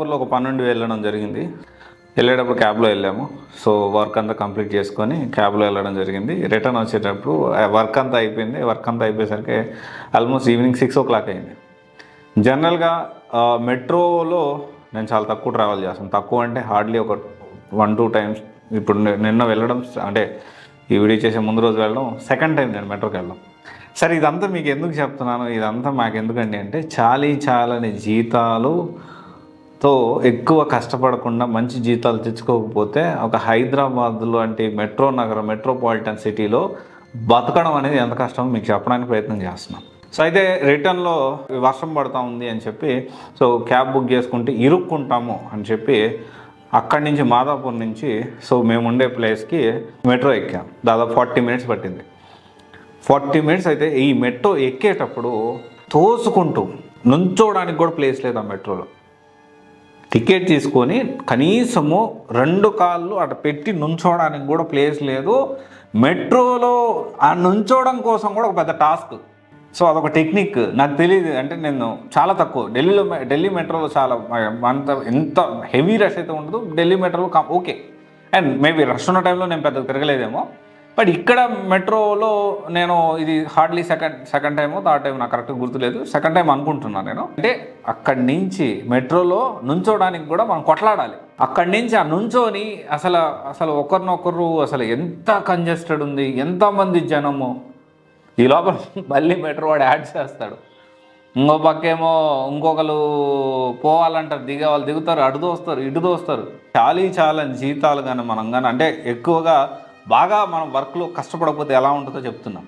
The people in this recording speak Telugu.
ఊర్లో ఒక పని నుండి వెళ్ళడం జరిగింది. వెళ్ళేటప్పుడు క్యాబ్లో వెళ్ళాము. సో వర్క్ అంతా కంప్లీట్ చేసుకొని క్యాబ్లో వెళ్ళడం జరిగింది. రిటర్న్ వచ్చేటప్పుడు వర్క్ అంతా అయిపోయింది. వర్క్ అంతా అయిపోయేసరికి ఆల్మోస్ట్ ఈవినింగ్ 6 అయింది. జనరల్గా మెట్రోలో నేను చాలా తక్కువ ట్రావెల్ చేస్తాను. తక్కువ అంటే హార్డ్లీ ఒక 1-2 టైమ్స్. ఇప్పుడు నిన్న వెళ్ళడం అంటే ఈ వీడియో చేసే ముందు రోజు వెళ్ళడం సెకండ్ టైం నేను మెట్రోకి వెళ్ళడం. సరే, ఇదంతా మీకు ఎందుకు చెప్తున్నాను, ఇదంతా మాకు ఎందుకండి అంటే చాలని జీతాలుతో ఎక్కువ కష్టపడకుండా మంచి జీతాలు తెచ్చుకోకపోతే ఒక హైదరాబాద్లో అంటే మెట్రో నగరం, మెట్రోపాలిటన్ సిటీలో బతకడం అనేది ఎంత కష్టమో మీకు చెప్పడానికి ప్రయత్నం చేస్తున్నాం. సో అయితే రిటర్న్లో వర్షం పడుతూ ఉంది అని చెప్పి సో క్యాబ్ బుక్ చేసుకుంటే ఇరుక్కుంటాము అని చెప్పి అక్కడి నుంచి మాదాపూర్ నుంచి సో మేము ఉండే ప్లేస్కి మెట్రో ఎక్కాం. దాదాపు 40 మినిట్స్ పట్టింది. 40 మినిట్స్ అయితే ఈ మెట్రో ఎక్కేటప్పుడు తోసుకుంటూ నుంచోడానికి కూడా ప్లేస్ లేదు ఆ మెట్రోలో. టికెట్ తీసుకొని కనీసము 2 కాళ్ళు అటు పెట్టి నుంచోడానికి కూడా ప్లేస్ లేదు. మెట్రోలో ఆ నుంచోవడం కోసం కూడా ఒక పెద్ద టాస్క్. సో అదొక టెక్నిక్. నాకు తెలియదు, అంటే నేను చాలా తక్కువ ఢిల్లీ మెట్రోలో చాలా ఎంత హెవీ రష్ అయితే ఉండదు. ఢిల్లీ మెట్రోలో ఓకే, అండ్ మేబీ రష్ ఉన్న టైంలో నేను పెద్దగా తిరగలేదేమో. బట్ ఇక్కడ మెట్రోలో నేను ఇది హార్డ్లీ సెకండ్ టైమో థర్డ్ టైం నాకు కరెక్ట్గా గుర్తులేదు. సెకండ్ టైం అనుకుంటున్నాను నేను. అంటే అక్కడి నుంచి మెట్రోలో నుంచోడానికి కూడా మనం కొట్లాడాలి. అక్కడి నుంచి ఆ నుంచోని అసలు ఒకరినొకరు అసలు ఎంత కంజెస్టెడ్ ఉంది, ఎంతమంది జనము. ఈ లోపల మళ్ళీ మెట్రో వాడు యాడ్ చేస్తాడు. ఇంకో పక్కేమో ఇంకొకరు పోవాలంటారు, దిగే వాళ్ళు దిగుతారు, అటు దోస్తారు, ఇటు దోస్తారు. చాలా జీతాలు కానీ మనం కానీ అంటే ఎక్కువగా బాగా మనం వర్క్లో కష్టపడకపోతే ఎలా ఉంటుందో చెప్తున్నాం.